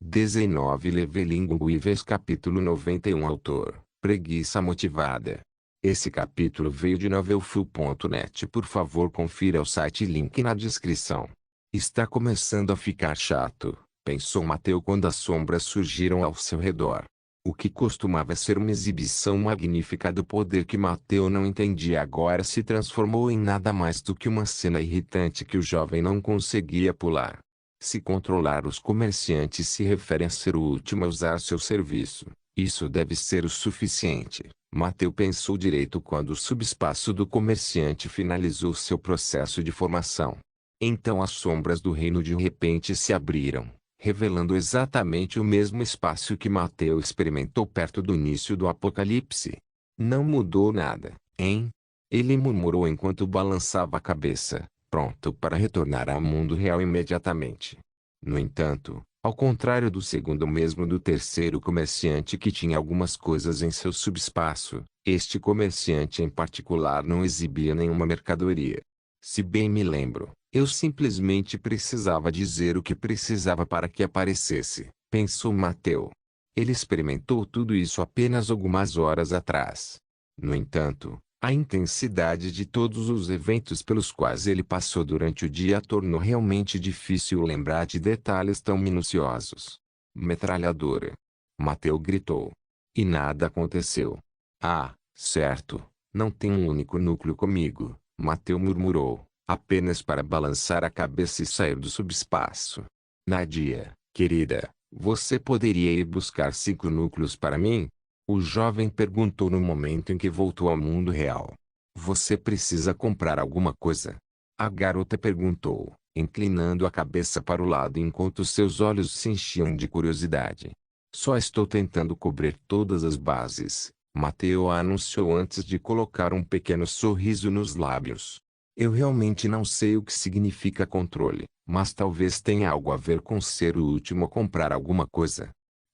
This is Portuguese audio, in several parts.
19 Leveling Weavers Capítulo 91 Autor, Preguiça Motivada. Esse capítulo veio de novelfull.net. Por favor confira o site, link na descrição. Está começando a ficar chato, pensou Mateu quando as sombras surgiram ao seu redor. O que costumava ser uma exibição magnífica do poder que Mateu não entendia agora se transformou em nada mais do que uma cena irritante que o jovem não conseguia pular. Se controlar os comerciantes se refere a ser o último a usar seu serviço, isso deve ser o suficiente. Mateu pensou direito quando o subespaço do comerciante finalizou seu processo de formação. Então as sombras do reino de repente se abriram, revelando exatamente o mesmo espaço que Mateu experimentou perto do início do Apocalipse. Não mudou nada, hein? Ele murmurou enquanto balançava a cabeça, pronto para retornar ao mundo real imediatamente. No entanto, ao contrário do segundo mesmo do terceiro comerciante que tinha algumas coisas em seu subespaço, este comerciante em particular não exibia nenhuma mercadoria. Se bem me lembro, eu simplesmente precisava dizer o que precisava para que aparecesse, pensou Mateu. Ele experimentou tudo isso apenas algumas horas atrás. No entanto, a intensidade de todos os eventos pelos quais ele passou durante o dia tornou realmente difícil lembrar de detalhes tão minuciosos. Metralhadora! Mateu gritou. E nada aconteceu. Ah, certo. Não tem um único núcleo comigo, Mateu murmurou, apenas para balançar a cabeça e sair do subespaço. Nadia, querida, você poderia ir buscar 5 núcleos para mim? O jovem perguntou no momento em que voltou ao mundo real. Você precisa comprar alguma coisa? A garota perguntou, inclinando a cabeça para o lado enquanto seus olhos se enchiam de curiosidade. Só estou tentando cobrir todas as bases, Mateu anunciou antes de colocar um pequeno sorriso nos lábios. Eu realmente não sei o que significa controle, mas talvez tenha algo a ver com ser o último a comprar alguma coisa.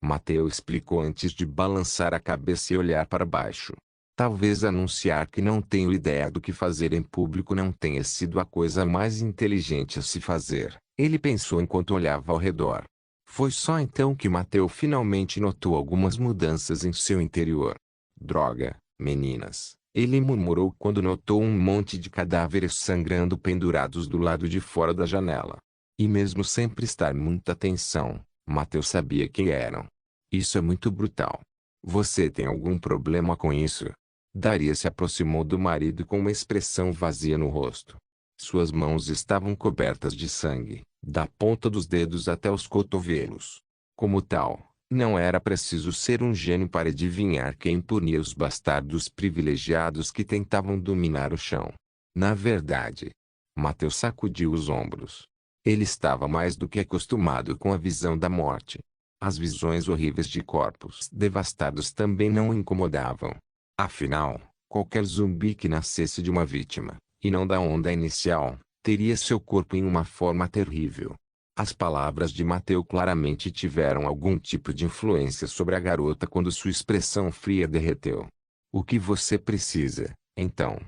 Mateu explicou antes de balançar a cabeça e olhar para baixo. Talvez anunciar que não tenho ideia do que fazer em público não tenha sido a coisa mais inteligente a se fazer, ele pensou enquanto olhava ao redor. Foi só então que Mateu finalmente notou algumas mudanças em seu interior. Droga, meninas, ele murmurou quando notou um monte de cadáveres sangrando pendurados do lado de fora da janela. E mesmo sem prestar muita atenção, Mateu sabia quem eram. Isso é muito brutal. Você tem algum problema com isso? Daria se aproximou do marido com uma expressão vazia no rosto. Suas mãos estavam cobertas de sangue, da ponta dos dedos até os cotovelos. Como tal, não era preciso ser um gênio para adivinhar quem punia os bastardos privilegiados que tentavam dominar o chão. Na verdade, Mateu sacudiu os ombros. Ele estava mais do que acostumado com a visão da morte. As visões horríveis de corpos devastados também não o incomodavam. Afinal, qualquer zumbi que nascesse de uma vítima, e não da onda inicial, teria seu corpo em uma forma terrível. As palavras de Mateu claramente tiveram algum tipo de influência sobre a garota quando sua expressão fria derreteu. O que você precisa, então?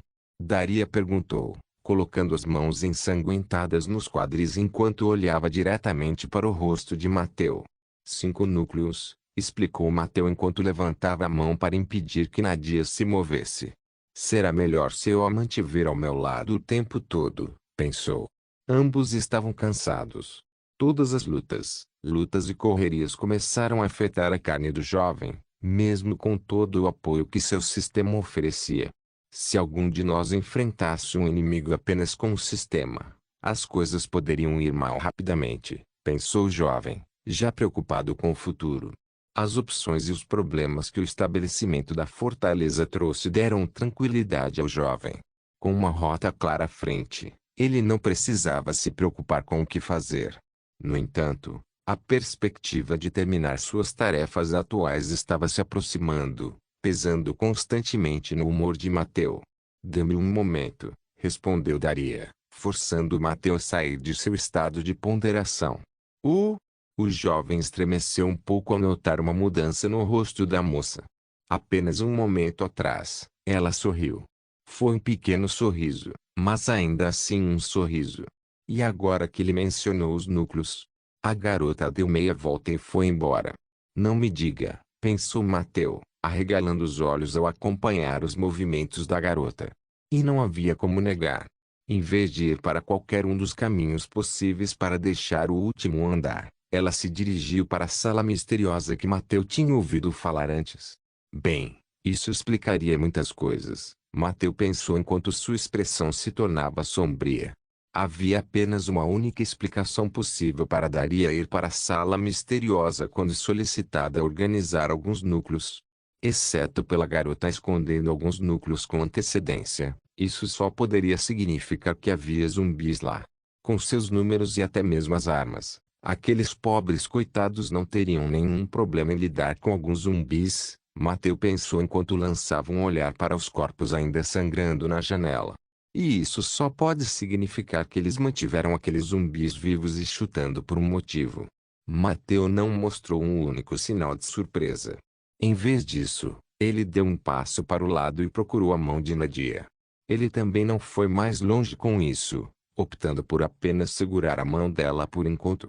Daria perguntou, colocando as mãos ensanguentadas nos quadris enquanto olhava diretamente para o rosto de Mateu. 5 núcleos, explicou Mateu enquanto levantava a mão para impedir que Nadia se movesse. Será melhor se eu a mantiver ao meu lado o tempo todo, pensou. Ambos estavam cansados. Todas as lutas e correrias começaram a afetar a carne do jovem, mesmo com todo o apoio que seu sistema oferecia. Se algum de nós enfrentasse um inimigo apenas com o sistema, as coisas poderiam ir mal rapidamente, pensou o jovem, já preocupado com o futuro. As opções e os problemas que o estabelecimento da fortaleza trouxe deram tranquilidade ao jovem. Com uma rota clara à frente, ele não precisava se preocupar com o que fazer. No entanto, a perspectiva de terminar suas tarefas atuais estava se aproximando, pesando constantemente no humor de Mateu. Dê-me um momento, respondeu Daria, forçando Mateu a sair de seu estado de ponderação. O jovem estremeceu um pouco ao notar uma mudança no rosto da moça. Apenas um momento atrás, ela sorriu. Foi um pequeno sorriso, mas ainda assim um sorriso. E agora que ele mencionou os núcleos, A garota deu meia volta e foi embora. Não me diga, pensou Mateu, arregalando os olhos ao acompanhar os movimentos da garota. E não havia como negar. Em vez de ir para qualquer um dos caminhos possíveis para deixar o último andar, ela se dirigiu para a sala misteriosa que Mateu tinha ouvido falar antes. Bem, isso explicaria muitas coisas, Mateu pensou enquanto sua expressão se tornava sombria. Havia apenas uma única explicação possível para Daria ir para a sala misteriosa quando solicitada a organizar alguns núcleos. Exceto pela garota escondendo alguns núcleos com antecedência, isso só poderia significar que havia zumbis lá. Com seus números e até mesmo as armas, aqueles pobres coitados não teriam nenhum problema em lidar com alguns zumbis, Mateu pensou enquanto lançava um olhar para os corpos ainda sangrando na janela. E isso só pode significar que eles mantiveram aqueles zumbis vivos e chutando por um motivo. Mateu não mostrou um único sinal de surpresa. Em vez disso, ele deu um passo para o lado e procurou a mão de Nadia. Ele também não foi mais longe com isso, optando por apenas segurar a mão dela por enquanto.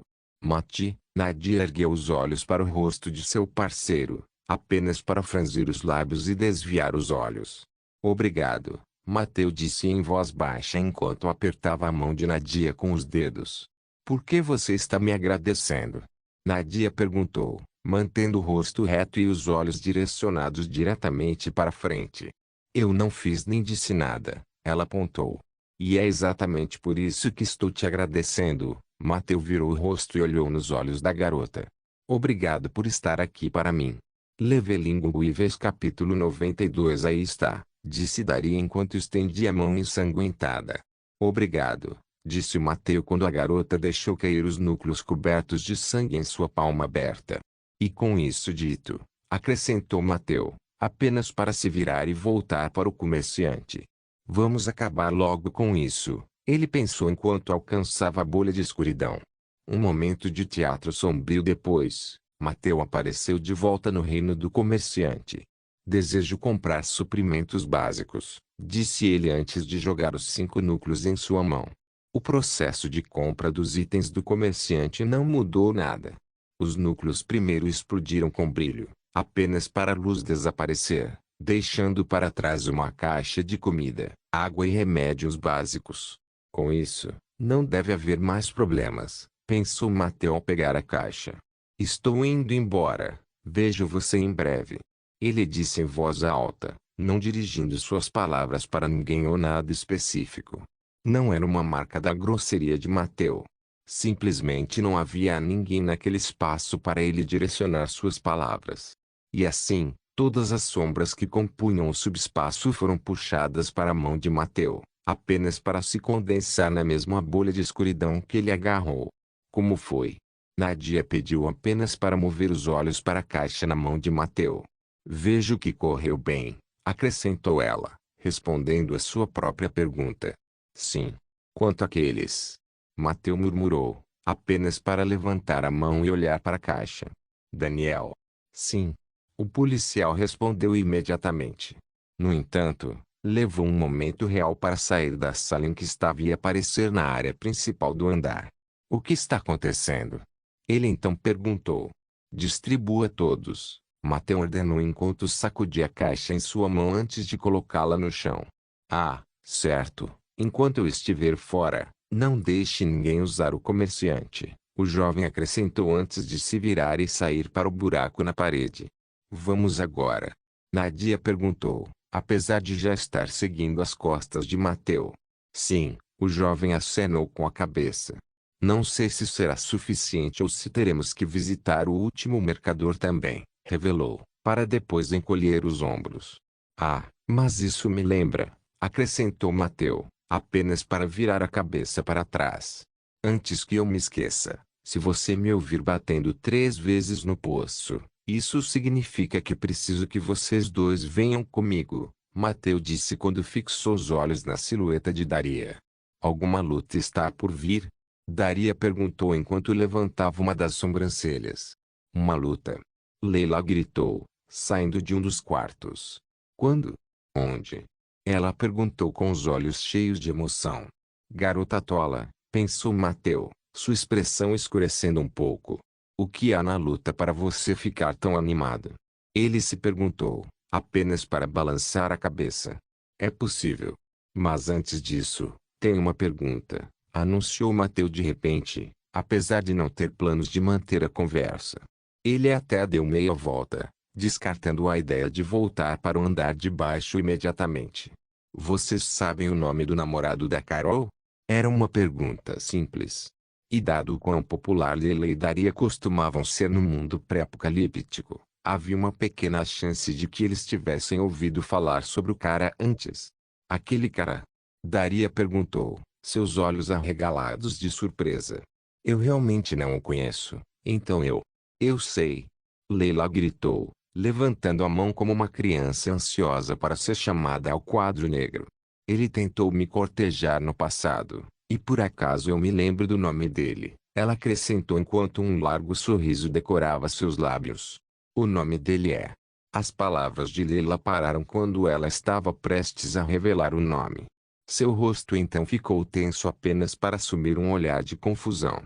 Nadia ergueu os olhos para o rosto de seu parceiro, apenas para franzir os lábios e desviar os olhos. Obrigado, Mateu disse em voz baixa enquanto apertava a mão de Nadia com os dedos. Por que você está me agradecendo? Nadia perguntou, mantendo o rosto reto e os olhos direcionados diretamente para frente. Eu não fiz nem disse nada, ela apontou. E é exatamente por isso que estou te agradecendo. Mateu virou o rosto e olhou nos olhos da garota. Obrigado por estar aqui para mim. Levelinguives capítulo 92. Aí está, disse Daria enquanto estendia a mão ensanguentada. Obrigado, disse Mateu quando a garota deixou cair os núcleos cobertos de sangue em sua palma aberta. E com isso dito, acrescentou Mateu, apenas para se virar e voltar para o comerciante. Vamos acabar logo com isso, ele pensou enquanto alcançava a bolha de escuridão. Um momento de teatro sombrio depois, Mateu apareceu de volta no reino do comerciante. Desejo comprar suprimentos básicos, disse ele antes de jogar os 5 núcleos em sua mão. O processo de compra dos itens do comerciante não mudou nada. Os núcleos primeiro explodiram com brilho, apenas para a luz desaparecer, deixando para trás uma caixa de comida, água e remédios básicos. Com isso, não deve haver mais problemas, pensou Mateu ao pegar a caixa. Estou indo embora, vejo você em breve. Ele disse em voz alta, não dirigindo suas palavras para ninguém ou nada específico. Não era uma marca da grosseria de Mateu. Simplesmente não havia ninguém naquele espaço para ele direcionar suas palavras. E assim, todas as sombras que compunham o subespaço foram puxadas para a mão de Mateu, apenas para se condensar na mesma bolha de escuridão que ele agarrou. Como foi? Nadia pediu apenas para mover os olhos para a caixa na mão de Mateu. Vejo que correu bem, acrescentou ela, respondendo a sua própria pergunta. Sim. Quanto àqueles? Mateu murmurou, apenas para levantar a mão e olhar para a caixa. Daniel. Sim. O policial respondeu imediatamente. No entanto, levou um momento real para sair da sala em que estava e aparecer na área principal do andar. O que está acontecendo? Ele então perguntou. Distribua todos, Mateu ordenou enquanto sacudia a caixa em sua mão antes de colocá-la no chão. Ah, certo. Enquanto eu estiver fora, não deixe ninguém usar o comerciante, o jovem acrescentou antes de se virar e sair para o buraco na parede. Vamos agora? Nadia perguntou, apesar de já estar seguindo as costas de Mateu. Sim, o jovem acenou com a cabeça. Não sei se será suficiente ou se teremos que visitar o último mercador também, revelou, para depois encolher os ombros. Ah, mas isso me lembra, acrescentou Mateu, apenas para virar a cabeça para trás. Antes que eu me esqueça, se você me ouvir batendo 3 vezes no poço, isso significa que preciso que vocês dois venham comigo, Mateu disse quando fixou os olhos na silhueta de Daria. Alguma luta está por vir? Daria perguntou enquanto levantava uma das sobrancelhas. Uma luta? Leila gritou, saindo de um dos quartos. Quando? Onde? Ela perguntou com os olhos cheios de emoção. Garota tola, pensou Mateu, sua expressão escurecendo um pouco. O que há na luta para você ficar tão animado? Ele se perguntou, apenas para balançar a cabeça. É possível. Mas antes disso, tenho uma pergunta, anunciou Mateu de repente, apesar de não ter planos de manter a conversa. Ele até deu meia volta, descartando a ideia de voltar para o andar de baixo imediatamente. Vocês sabem o nome do namorado da Carol? Era uma pergunta simples. E dado o quão popular Leila e Daria costumavam ser no mundo pré-apocalíptico, havia uma pequena chance de que eles tivessem ouvido falar sobre o cara antes. Aquele cara? Daria perguntou, seus olhos arregalados de surpresa. Eu realmente não o conheço, então eu sei. Leila gritou, levantando a mão como uma criança ansiosa para ser chamada ao quadro negro. Ele tentou me cortejar no passado, e por acaso eu me lembro do nome dele, ela acrescentou enquanto um largo sorriso decorava seus lábios. O nome dele é. As palavras de Leila pararam quando ela estava prestes a revelar o nome. Seu rosto então ficou tenso apenas para assumir um olhar de confusão.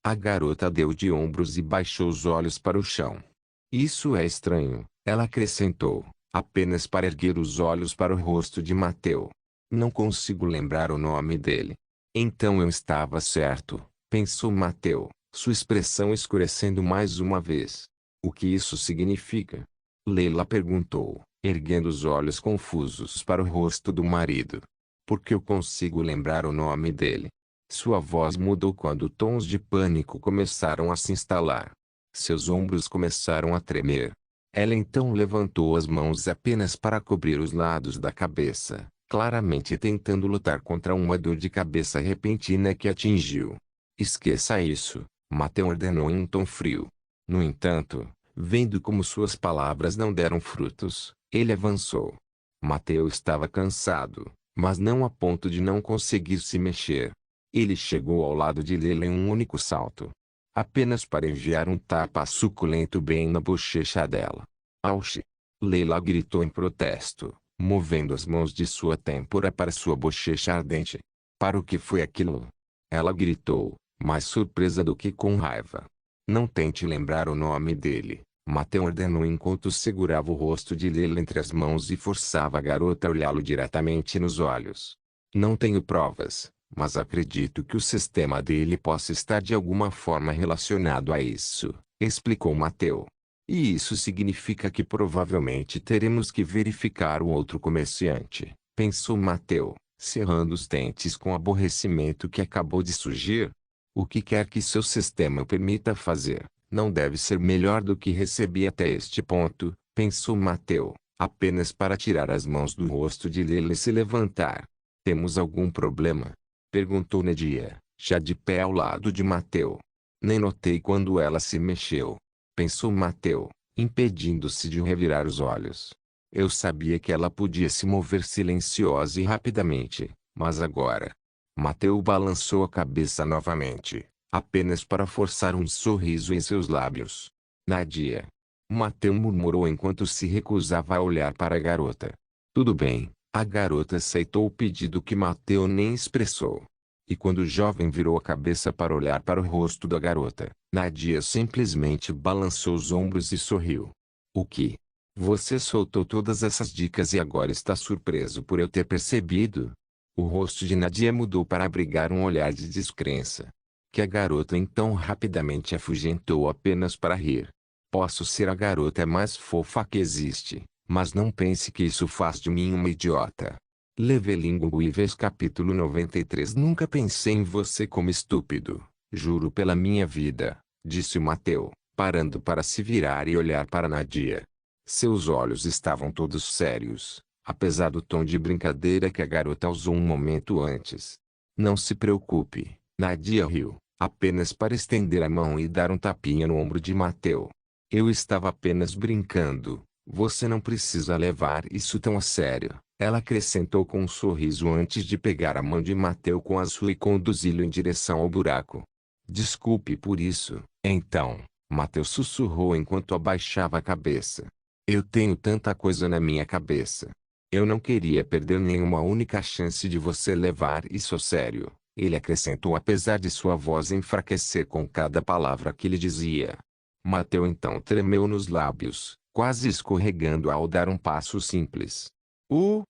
A garota deu de ombros e baixou os olhos para o chão. Isso é estranho, ela acrescentou, apenas para erguer os olhos para o rosto de Mateu. Não consigo lembrar o nome dele. Então eu estava certo, pensou Mateu, sua expressão escurecendo mais uma vez. O que isso significa? Leila perguntou, erguendo os olhos confusos para o rosto do marido. Porque eu consigo lembrar o nome dele. Sua voz mudou quando tons de pânico começaram a se instalar. Seus ombros começaram a tremer. Ela então levantou as mãos apenas para cobrir os lados da cabeça, claramente tentando lutar contra uma dor de cabeça repentina que atingiu. Esqueça isso, Mateu ordenou em um tom frio. No entanto, vendo como suas palavras não deram frutos, ele avançou. Mateu estava cansado, mas não a ponto de não conseguir se mexer. Ele chegou ao lado de Leila em um único salto. Apenas para enviar um tapa suculento bem na bochecha dela. Auxe! Leila gritou em protesto, movendo as mãos de sua têmpora para sua bochecha ardente. Para o que foi aquilo? Ela gritou, mais surpresa do que com raiva. Não tente lembrar o nome dele, Mateu ordenou enquanto segurava o rosto de Leila entre as mãos e forçava a garota a olhá-lo diretamente nos olhos. Não tenho provas, mas acredito que o sistema dele possa estar de alguma forma relacionado a isso, explicou Mateu. E isso significa que provavelmente teremos que verificar o outro comerciante, pensou Mateu, cerrando os dentes com o aborrecimento que acabou de surgir. O que quer que seu sistema permita fazer, não deve ser melhor do que recebi até este ponto, pensou Mateu, apenas para tirar as mãos do rosto de Leila e se levantar. Temos algum problema? Perguntou Nadia, já de pé ao lado de Mateu. Nem notei quando ela se mexeu. Pensou Mateu, impedindo-se de revirar os olhos. Eu sabia que ela podia se mover silenciosa e rapidamente, mas agora... Mateu balançou a cabeça novamente, apenas para forçar um sorriso em seus lábios. Nadia. Mateu murmurou enquanto se recusava a olhar para a garota. Tudo bem, a garota aceitou o pedido que Mateu nem expressou. E quando o jovem virou a cabeça para olhar para o rosto da garota, Nadia simplesmente balançou os ombros e sorriu. O que? Você soltou todas essas dicas e agora está surpreso por eu ter percebido? O rosto de Nadia mudou para abrigar um olhar de descrença. Que a garota então rapidamente afugentou apenas para rir. Posso ser a garota mais fofa que existe, mas não pense que isso faz de mim uma idiota. Levelinguives capítulo 93. Nunca pensei em você como estúpido, juro pela minha vida, disse o Mateu, parando para se virar e olhar para Nadia. Seus olhos estavam todos sérios, apesar do tom de brincadeira que a garota usou um momento antes. Não se preocupe, Nadia riu, apenas para estender a mão e dar um tapinha no ombro de Mateu. Eu estava apenas brincando, você não precisa levar isso tão a sério, ela acrescentou com um sorriso antes de pegar a mão de Mateu com a sua e conduzi-lo em direção ao buraco. Desculpe por isso, então, Mateu sussurrou enquanto abaixava a cabeça. Eu tenho tanta coisa na minha cabeça. Eu não queria perder nenhuma única chance de você levar isso a sério, Ele acrescentou apesar de sua voz enfraquecer com cada palavra que ele dizia. Mateu então tremeu nos lábios, quase escorregando ao dar um passo simples. O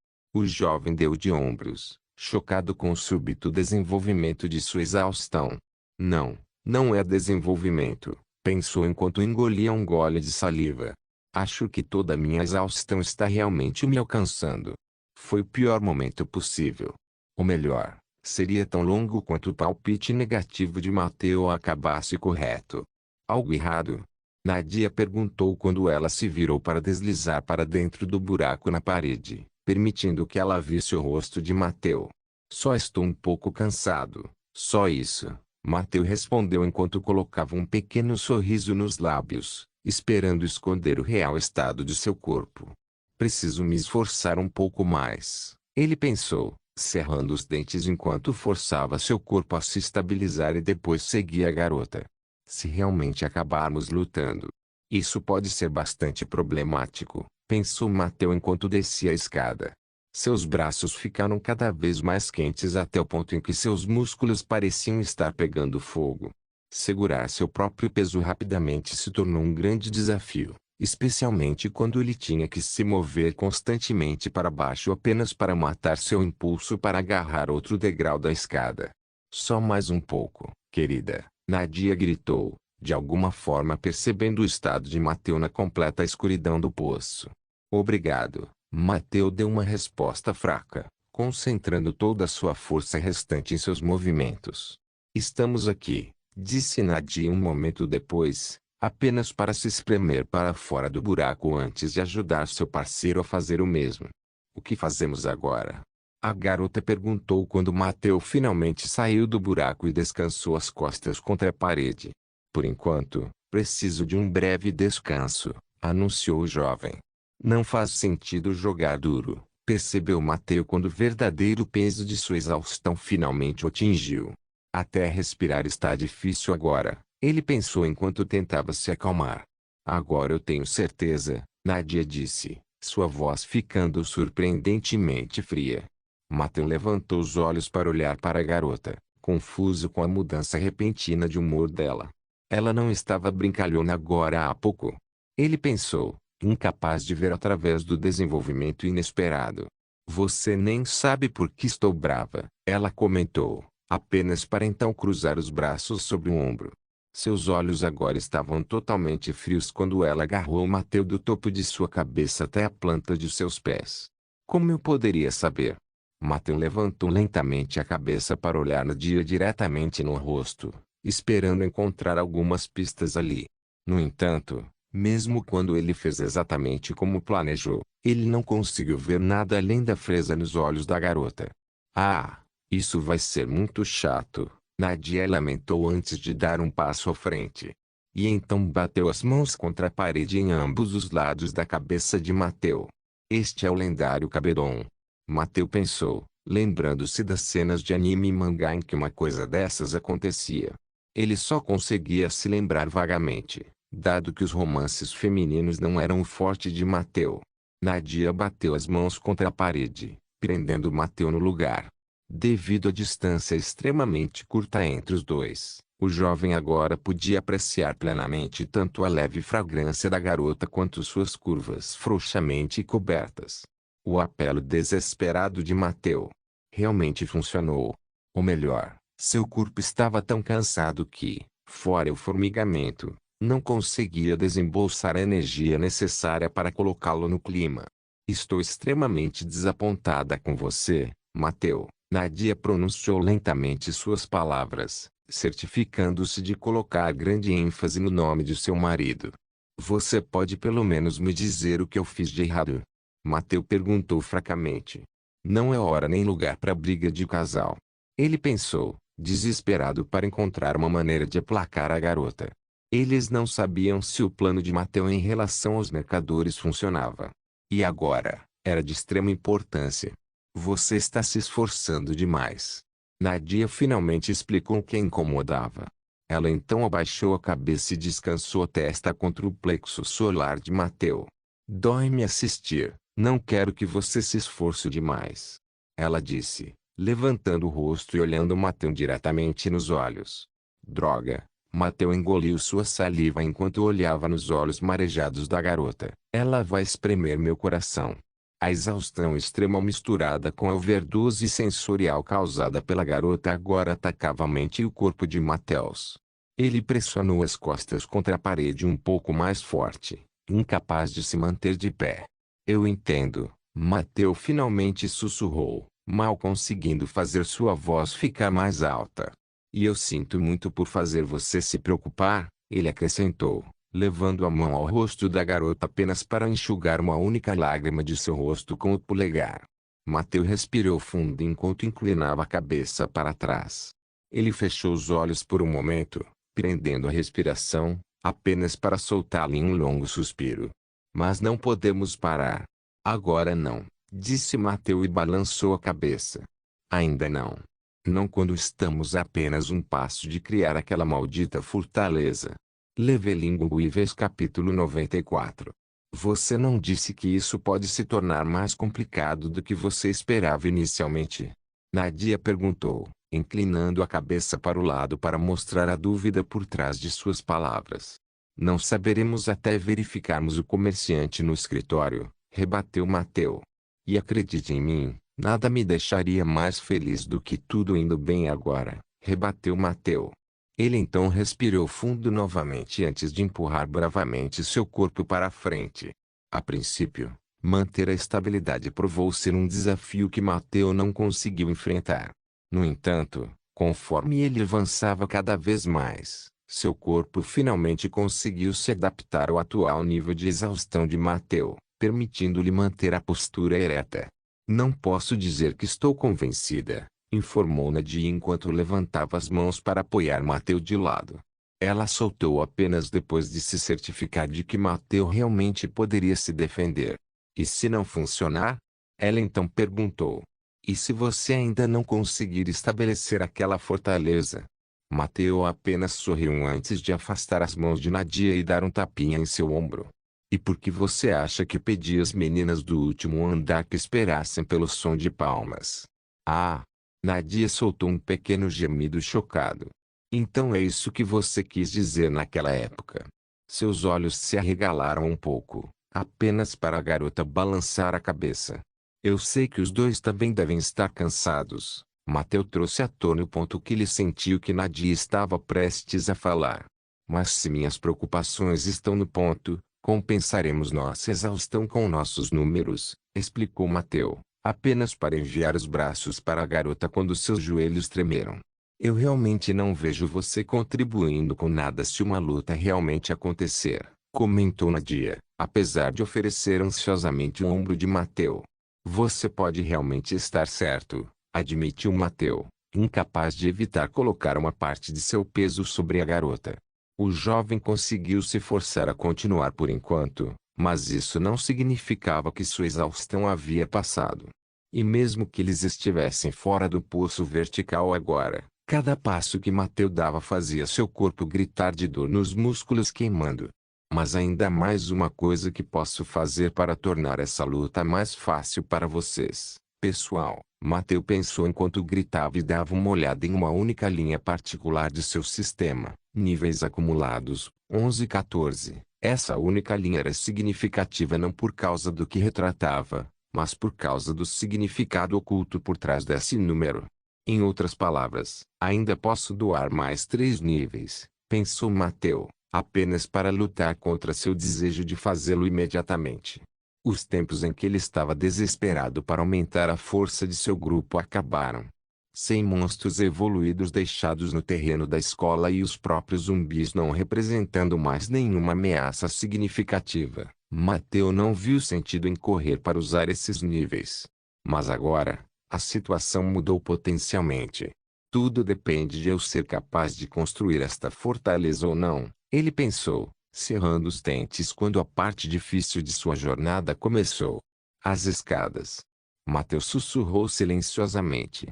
jovem deu de ombros, chocado com o súbito desenvolvimento de sua exaustão. Não, não é desenvolvimento, pensou enquanto engolia um gole de saliva. Acho que toda a minha exaustão está realmente me alcançando. Foi o pior momento possível. Ou melhor, seria tão longo quanto o palpite negativo de Mateu acabasse correto. Algo errado? Nadia perguntou quando ela se virou para deslizar para dentro do buraco na parede, permitindo que ela visse o rosto de Mateu. Só estou um pouco cansado, só isso, Mateu respondeu enquanto colocava um pequeno sorriso nos lábios, esperando esconder o real estado de seu corpo. Preciso me esforçar um pouco mais, ele pensou, cerrando os dentes enquanto forçava seu corpo a se estabilizar e depois seguia a garota. Se realmente acabarmos lutando, isso pode ser bastante problemático, pensou Mateu enquanto descia a escada. Seus braços ficaram cada vez mais quentes até o ponto em que seus músculos pareciam estar pegando fogo. Segurar seu próprio peso rapidamente se tornou um grande desafio, especialmente quando ele tinha que se mover constantemente para baixo apenas para matar seu impulso para agarrar outro degrau da escada. Só mais um pouco, querida, Nadia gritou, de alguma forma percebendo o estado de Mateu na completa escuridão do poço. Obrigado, Mateu deu uma resposta fraca, concentrando toda a sua força restante em seus movimentos. Estamos aqui, disse Nadia um momento depois, apenas para se espremer para fora do buraco antes de ajudar seu parceiro a fazer o mesmo. O que fazemos agora? A garota perguntou quando Mateu finalmente saiu do buraco e descansou as costas contra a parede. Por enquanto, preciso de um breve descanso, anunciou o jovem. Não faz sentido jogar duro, percebeu Mateu quando o verdadeiro peso de sua exaustão finalmente o atingiu. Até respirar está difícil agora, ele pensou enquanto tentava se acalmar. Agora eu tenho certeza, Nadia disse, sua voz ficando surpreendentemente fria. Mateu levantou os olhos para olhar para a garota, confuso com a mudança repentina de humor dela. Ela não estava brincalhona agora há pouco. Ele pensou, incapaz de ver através do desenvolvimento inesperado. Você nem sabe por que estou brava, ela comentou, apenas para então cruzar os braços sobre o ombro. Seus olhos agora estavam totalmente frios quando ela agarrou Mateu do topo de sua cabeça até a planta de seus pés. Como eu poderia saber? Mateu levantou lentamente a cabeça para olhar Nadia diretamente no rosto, esperando encontrar algumas pistas ali. No entanto, mesmo quando ele fez exatamente como planejou, ele não conseguiu ver nada além da frieza nos olhos da garota. Ah, isso vai ser muito chato, Nadia lamentou antes de dar um passo à frente. E então bateu as mãos contra a parede em ambos os lados da cabeça de Mateu. Este é o lendário Kabedon. Mateu pensou, lembrando-se das cenas de anime e mangá em que uma coisa dessas acontecia. Ele só conseguia se lembrar vagamente, dado que os romances femininos não eram o forte de Mateu. Nadia bateu as mãos contra a parede, prendendo Mateu no lugar. Devido à distância extremamente curta entre os dois, o jovem agora podia apreciar plenamente tanto a leve fragrância da garota quanto suas curvas frouxamente cobertas. O apelo desesperado de Mateu realmente funcionou. Ou melhor, seu corpo estava tão cansado que, fora o formigamento, não conseguia desembolsar a energia necessária para colocá-lo no clima. Estou extremamente desapontada com você, Mateu. Nadia pronunciou lentamente suas palavras, certificando-se de colocar grande ênfase no nome de seu marido. Você pode pelo menos me dizer o que eu fiz de errado? Mateu perguntou fracamente. Não é hora nem lugar para briga de casal. Ele pensou, desesperado para encontrar uma maneira de aplacar a garota. Eles não sabiam se o plano de Mateu em relação aos mercadores funcionava. E agora, era de extrema importância. Você está se esforçando demais. Nadia finalmente explicou o que a incomodava. Ela então abaixou a cabeça e descansou a testa contra o plexo solar de Mateu. Dói-me assistir, não quero que você se esforce demais. Ela disse, levantando o rosto e olhando Mateu diretamente nos olhos. Droga! Mateu engoliu sua saliva enquanto olhava nos olhos marejados da garota. Ela vai espremer meu coração. A exaustão extrema misturada com a overdose sensorial causada pela garota agora atacava a mente e o corpo de Mateus. Ele pressionou as costas contra a parede um pouco mais forte, incapaz de se manter de pé. Eu entendo, Mateu finalmente sussurrou, mal conseguindo fazer sua voz ficar mais alta. E eu sinto muito por fazer você se preocupar, ele acrescentou, levando a mão ao rosto da garota apenas para enxugar uma única lágrima de seu rosto com o polegar. Mateu respirou fundo enquanto inclinava a cabeça para trás. Ele fechou os olhos por um momento, prendendo a respiração, apenas para soltá-la em um longo suspiro. Mas não podemos parar. Agora não, disse Mateu e balançou a cabeça. Ainda não. Não quando estamos a apenas um passo de criar aquela maldita fortaleza. Levelinguives capítulo 94. Você não disse que isso pode se tornar mais complicado do que você esperava inicialmente? Nadia perguntou, inclinando a cabeça para o lado para mostrar a dúvida por trás de suas palavras. Não saberemos até verificarmos o comerciante no escritório, rebateu Mateu. E acredite em mim, nada me deixaria mais feliz do que tudo indo bem agora, rebateu Mateu. Ele então respirou fundo novamente antes de empurrar bravamente seu corpo para a frente. A princípio, manter a estabilidade provou ser um desafio que Mateu não conseguiu enfrentar. No entanto, conforme ele avançava cada vez mais, seu corpo finalmente conseguiu se adaptar ao atual nível de exaustão de Mateu, permitindo-lhe manter a postura ereta. Não posso dizer que estou convencida, informou Nadia enquanto levantava as mãos para apoiar Mateu de lado. Ela soltou apenas depois de se certificar de que Mateu realmente poderia se defender. E se não funcionar? Ela então perguntou. E se você ainda não conseguir estabelecer aquela fortaleza? Mateu apenas sorriu antes de afastar as mãos de Nadia e dar um tapinha em seu ombro. E por que você acha que pedi às meninas do último andar que esperassem pelo som de palmas? Ah! Nadia soltou um pequeno gemido chocado. Então é isso que você quis dizer naquela época. Seus olhos se arregalaram um pouco, apenas para a garota balançar a cabeça. Eu sei que os dois também devem estar cansados. Mateu trouxe à tona o ponto que ele sentiu que Nadia estava prestes a falar. Mas se minhas preocupações estão no ponto, compensaremos nossa exaustão com nossos números, explicou Mateu, apenas para enviar os braços para a garota quando seus joelhos tremeram. Eu realmente não vejo você contribuindo com nada se uma luta realmente acontecer, comentou Nadia, apesar de oferecer ansiosamente o ombro de Mateu. Você pode realmente estar certo, admitiu Mateu, incapaz de evitar colocar uma parte de seu peso sobre a garota. O jovem conseguiu se forçar a continuar por enquanto, mas isso não significava que sua exaustão havia passado. E mesmo que eles estivessem fora do poço vertical agora, cada passo que Mateu dava fazia seu corpo gritar de dor nos músculos queimando. Mas ainda há mais uma coisa que posso fazer para tornar essa luta mais fácil para vocês, pessoal. Mateu pensou enquanto gritava e dava uma olhada em uma única linha particular de seu sistema. Níveis acumulados, 11 e 14. Essa única linha era significativa não por causa do que retratava, mas por causa do significado oculto por trás desse número. Em outras palavras, ainda posso doar mais 3 níveis, pensou Mateu, apenas para lutar contra seu desejo de fazê-lo imediatamente. Os tempos em que ele estava desesperado para aumentar a força de seu grupo acabaram. Sem monstros evoluídos deixados no terreno da escola e os próprios zumbis não representando mais nenhuma ameaça significativa, Mateu não viu sentido em correr para usar esses níveis. Mas agora, a situação mudou potencialmente. Tudo depende de eu ser capaz de construir esta fortaleza ou não, ele pensou, cerrando os dentes quando a parte difícil de sua jornada começou. As escadas. Mateu sussurrou silenciosamente.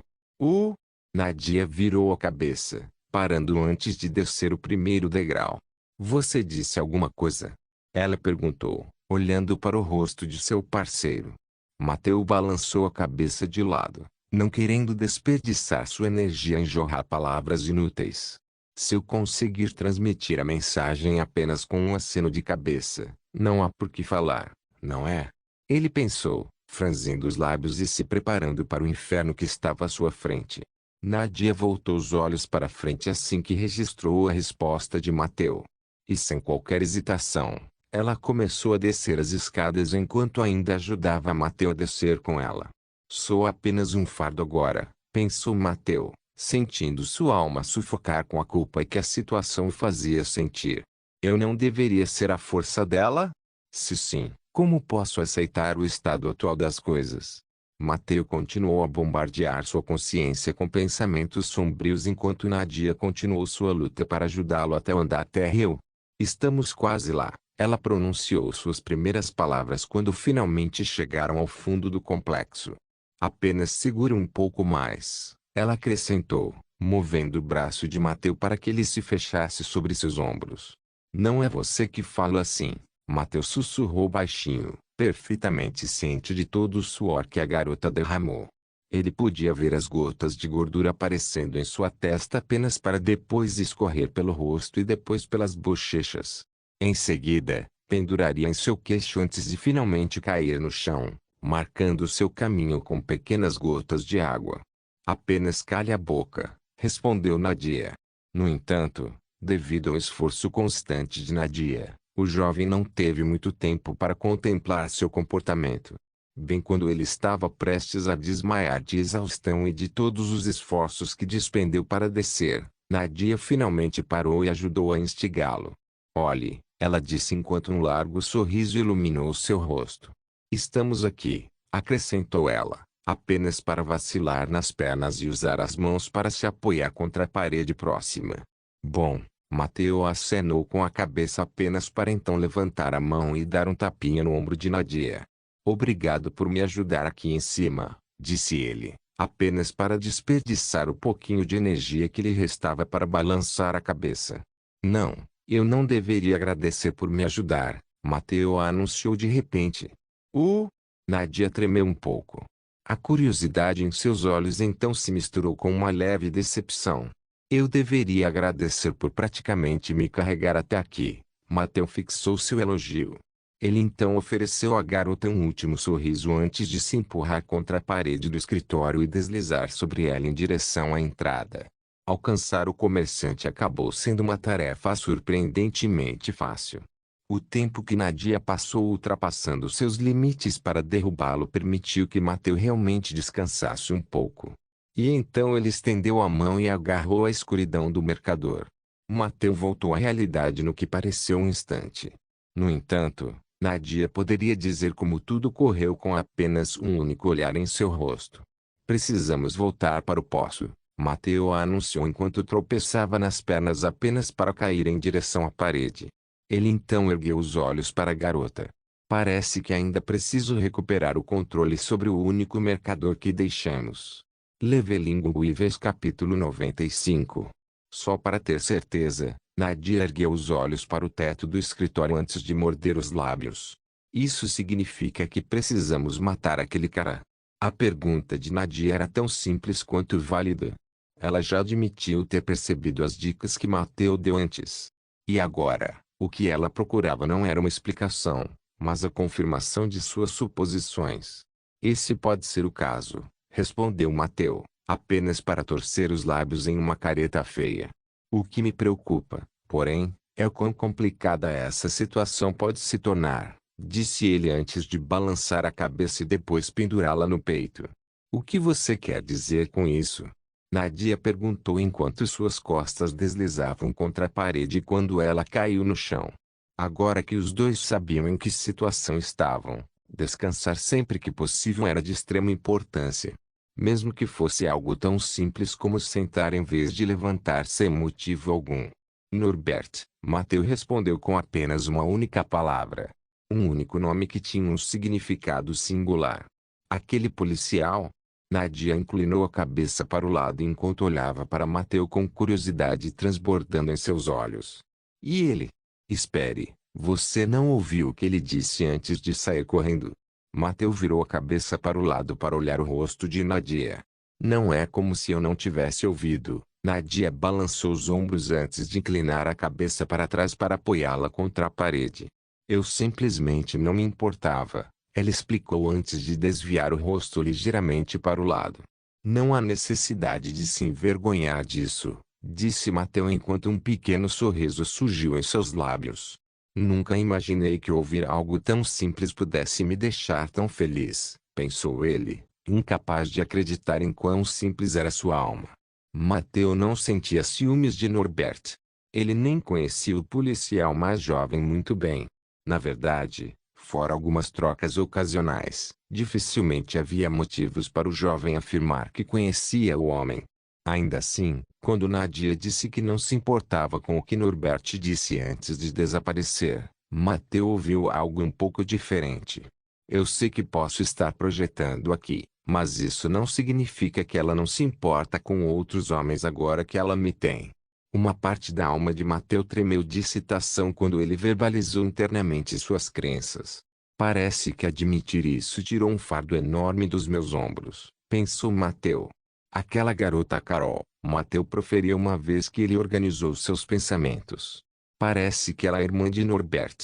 Nadia virou a cabeça, parando antes de descer o primeiro degrau. Você disse alguma coisa? Ela perguntou, olhando para o rosto de seu parceiro. Mateu balançou a cabeça de lado. não querendo desperdiçar sua energia em jorrar palavras inúteis. Se eu conseguir transmitir a mensagem apenas com um aceno de cabeça, não há por que falar, não é? Ele pensou, franzindo os lábios e se preparando para o inferno que estava à sua frente. Nadia voltou os olhos para frente assim que registrou a resposta de Mateu. E sem qualquer hesitação, ela começou a descer as escadas enquanto ainda ajudava Mateu a descer com ela. Sou apenas um fardo agora, pensou Mateu, sentindo sua alma sufocar com a culpa que a situação o fazia sentir. Eu não deveria ser a força dela? Se sim, como posso aceitar o estado atual das coisas? Mateu continuou a bombardear sua consciência com pensamentos sombrios enquanto Nadia continuou sua luta para ajudá-lo até o andar térreo. Estamos quase lá. Ela pronunciou suas primeiras palavras quando finalmente chegaram ao fundo do complexo. Apenas segure um pouco mais, ela acrescentou, movendo o braço de Mateu para que ele se fechasse sobre seus ombros. Não é você que fala assim, Mateu sussurrou baixinho, perfeitamente ciente de todo o suor que a garota derramou. Ele podia ver as gotas de gordura aparecendo em sua testa apenas para depois escorrer pelo rosto e depois pelas bochechas. Em seguida, penduraria em seu queixo antes de finalmente cair no chão, marcando seu caminho com pequenas gotas de água. Apenas cale a boca, respondeu Nadia. No entanto, devido ao esforço constante de Nadia, o jovem não teve muito tempo para contemplar seu comportamento. Bem quando ele estava prestes a desmaiar de exaustão e de todos os esforços que despendeu para descer, Nadia finalmente parou e ajudou a instigá-lo. Olhe, ela disse enquanto um largo sorriso iluminou seu rosto. Estamos aqui, acrescentou ela, apenas para vacilar nas pernas e usar as mãos para se apoiar contra a parede próxima. Bom, Mateu acenou com a cabeça apenas para então levantar a mão e dar um tapinha no ombro de Nadia. Obrigado por me ajudar aqui em cima, disse ele, apenas para desperdiçar o pouquinho de energia que lhe restava para balançar a cabeça. Não, eu não deveria agradecer por me ajudar, Mateu anunciou de repente. Nadia tremeu um pouco. A curiosidade em seus olhos então se misturou com uma leve decepção. Eu deveria agradecer por praticamente me carregar até aqui. Mateu fixou seu elogio. Ele então ofereceu à garota um último sorriso antes de se empurrar contra a parede do escritório e deslizar sobre ela em direção à entrada. Alcançar o comerciante acabou sendo uma tarefa surpreendentemente fácil. O tempo que Nadia passou ultrapassando seus limites para derrubá-lo permitiu que Mateu realmente descansasse um pouco. E então ele estendeu a mão e agarrou a escuridão do mercador. Mateu voltou à realidade no que pareceu um instante. No entanto, Nadia poderia dizer como tudo correu com apenas um único olhar em seu rosto. Precisamos voltar para o poço, Mateu anunciou enquanto tropeçava nas pernas apenas para cair em direção à parede. Ele então ergueu os olhos para a garota. Parece que ainda preciso recuperar o controle sobre o único mercador que deixamos. Levelingo Weavers capítulo 95. Só para ter certeza, Nadia ergueu os olhos para o teto do escritório antes de morder os lábios. Isso significa que precisamos matar aquele cara. A pergunta de Nadia era tão simples quanto válida. Ela já admitiu ter percebido as dicas que Mateu deu antes. E agora, o que ela procurava não era uma explicação, mas a confirmação de suas suposições. Esse pode ser o caso, respondeu Mateu, apenas para torcer os lábios em uma careta feia. O que me preocupa, porém, é o quão complicada essa situação pode se tornar, disse ele antes de balançar a cabeça e depois pendurá-la no peito. O que você quer dizer com isso? Nadia perguntou enquanto suas costas deslizavam contra a parede quando ela caiu no chão. Agora que os dois sabiam em que situação estavam, descansar sempre que possível era de extrema importância. Mesmo que fosse algo tão simples como sentar em vez de levantar sem motivo algum. Norbert, Mateu respondeu com apenas uma única palavra. Um único nome que tinha um significado singular. Aquele policial? Nadia inclinou a cabeça para o lado enquanto olhava para Mateu com curiosidade transbordando em seus olhos. E ele? Espere, você não ouviu o que ele disse antes de sair correndo? Mateu virou a cabeça para o lado para olhar o rosto de Nadia. Não é como se eu não tivesse ouvido. Nadia balançou os ombros antes de inclinar a cabeça para trás para apoiá-la contra a parede. Eu simplesmente não me importava, ela explicou antes de desviar o rosto ligeiramente para o lado. Não há necessidade de se envergonhar disso, disse Mateu enquanto um pequeno sorriso surgiu em seus lábios. Nunca imaginei que ouvir algo tão simples pudesse me deixar tão feliz, pensou ele, incapaz de acreditar em quão simples era sua alma. Mateu não sentia ciúmes de Norbert. Ele nem conhecia o policial mais jovem muito bem. Na verdade, fora algumas trocas ocasionais, dificilmente havia motivos para o jovem afirmar que conhecia o homem. Ainda assim, quando Nadia disse que não se importava com o que Norbert disse antes de desaparecer, Mateu ouviu algo um pouco diferente. Eu sei que posso estar projetando aqui, mas isso não significa que ela não se importa com outros homens agora que ela me tem. Uma parte da alma de Mateu tremeu de excitação quando ele verbalizou internamente suas crenças. Parece que admitir isso tirou um fardo enorme dos meus ombros, pensou Mateu. Aquela garota Carol, Mateu proferiu uma vez que ele organizou seus pensamentos. Parece que ela é irmã de Norbert.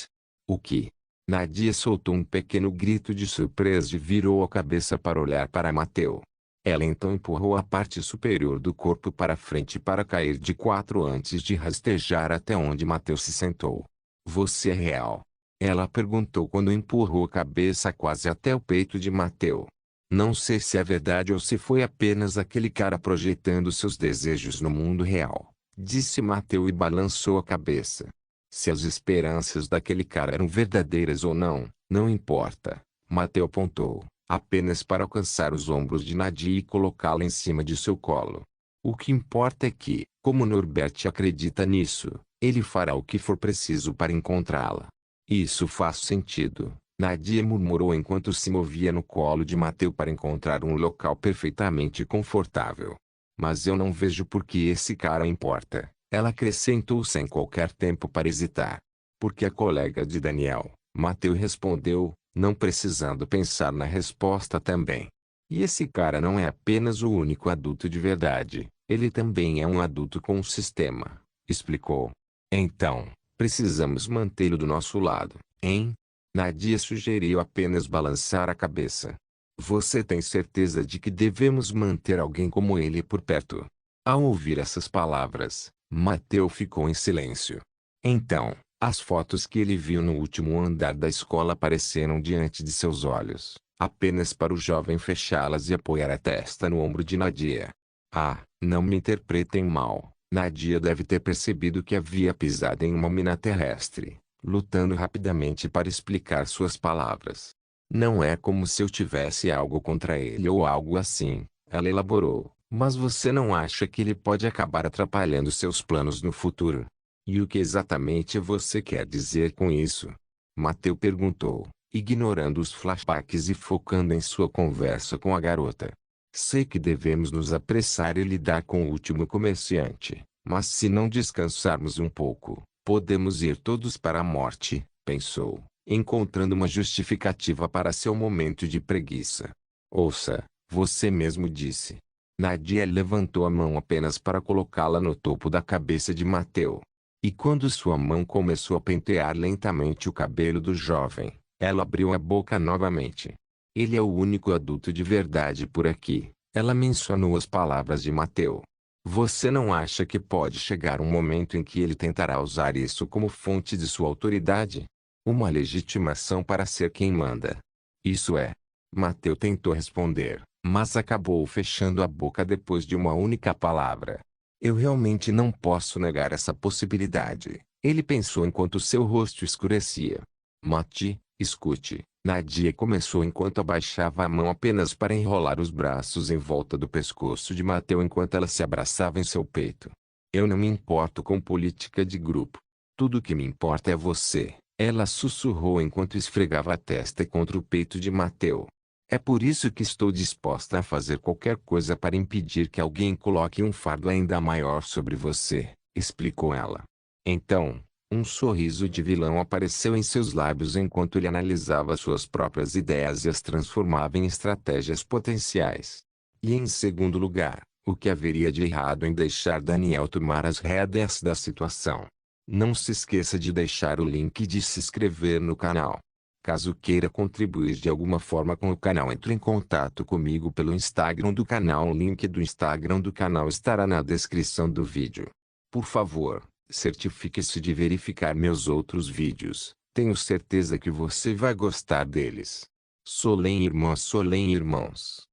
O que? Nadia soltou um pequeno grito de surpresa e virou a cabeça para olhar para Mateu. Ela então empurrou a parte superior do corpo para frente para cair de quatro antes de rastejar até onde Mateu se sentou. Você é real? Ela perguntou quando empurrou a cabeça quase até o peito de Mateu. Não sei se é verdade ou se foi apenas aquele cara projetando seus desejos no mundo real, disse Mateu e balançou a cabeça. Se as esperanças daquele cara eram verdadeiras ou não, não importa. Mateu apontou, apenas para alcançar os ombros de Nadia e colocá-la em cima de seu colo. O que importa é que, como Norbert acredita nisso, ele fará o que for preciso para encontrá-la. Isso faz sentido, Nadia murmurou enquanto se movia no colo de Mateu para encontrar um local perfeitamente confortável. Mas eu não vejo por que esse cara importa, ela acrescentou sem qualquer tempo para hesitar. Porque é colega de Daniel, Mateu respondeu, não precisando pensar na resposta também. E esse cara não é apenas o único adulto de verdade, ele também é um adulto com um sistema, explicou. Então, precisamos mantê-lo do nosso lado, hein? Nadia sugeriu apenas balançar a cabeça. Você tem certeza de que devemos manter alguém como ele por perto? Ao ouvir essas palavras, Mateu ficou em silêncio. Então, as fotos que ele viu no último andar da escola apareceram diante de seus olhos, apenas para o jovem fechá-las e apoiar a testa no ombro de Nadia. Ah, não me interpretem mal. Nadia deve ter percebido que havia pisado em uma mina terrestre, lutando rapidamente para explicar suas palavras. Não é como se eu tivesse algo contra ele ou algo assim, ela elaborou, mas você não acha que ele pode acabar atrapalhando seus planos no futuro? E o que exatamente você quer dizer com isso? Mateu perguntou, ignorando os flashbacks e focando em sua conversa com a garota. Sei que devemos nos apressar e lidar com o último comerciante, mas se não descansarmos um pouco, podemos ir todos para a morte, pensou, encontrando uma justificativa para seu momento de preguiça. Ouça, você mesmo disse. Nadia levantou a mão apenas para colocá-la no topo da cabeça de Mateu. E quando sua mão começou a pentear lentamente o cabelo do jovem, ela abriu a boca novamente. Ele é o único adulto de verdade por aqui, ela mencionou as palavras de Mateu. Você não acha que pode chegar um momento em que ele tentará usar isso como fonte de sua autoridade? Uma legitimação para ser quem manda. Isso é. Mateu tentou responder, mas acabou fechando a boca depois de uma única palavra. Eu realmente não posso negar essa possibilidade, ele pensou enquanto seu rosto escurecia. Mate, escute. Nadia começou enquanto abaixava a mão apenas para enrolar os braços em volta do pescoço de Mateu enquanto ela se abraçava em seu peito. Eu não me importo com política de grupo. Tudo o que me importa é você, ela sussurrou enquanto esfregava a testa contra o peito de Mateu. É por isso que estou disposta a fazer qualquer coisa para impedir que alguém coloque um fardo ainda maior sobre você, explicou ela. Então, um sorriso de vilão apareceu em seus lábios enquanto ele analisava suas próprias ideias e as transformava em estratégias potenciais. E em segundo lugar, o que haveria de errado em deixar Daniel tomar as rédeas da situação? Não se esqueça de deixar o link e de se inscrever no canal. Caso queira contribuir de alguma forma com o canal, entre em contato comigo pelo Instagram do canal. O link do Instagram do canal estará na descrição do vídeo. Por favor, certifique-se de verificar meus outros vídeos. Tenho certeza que você vai gostar deles. Solém irmãos.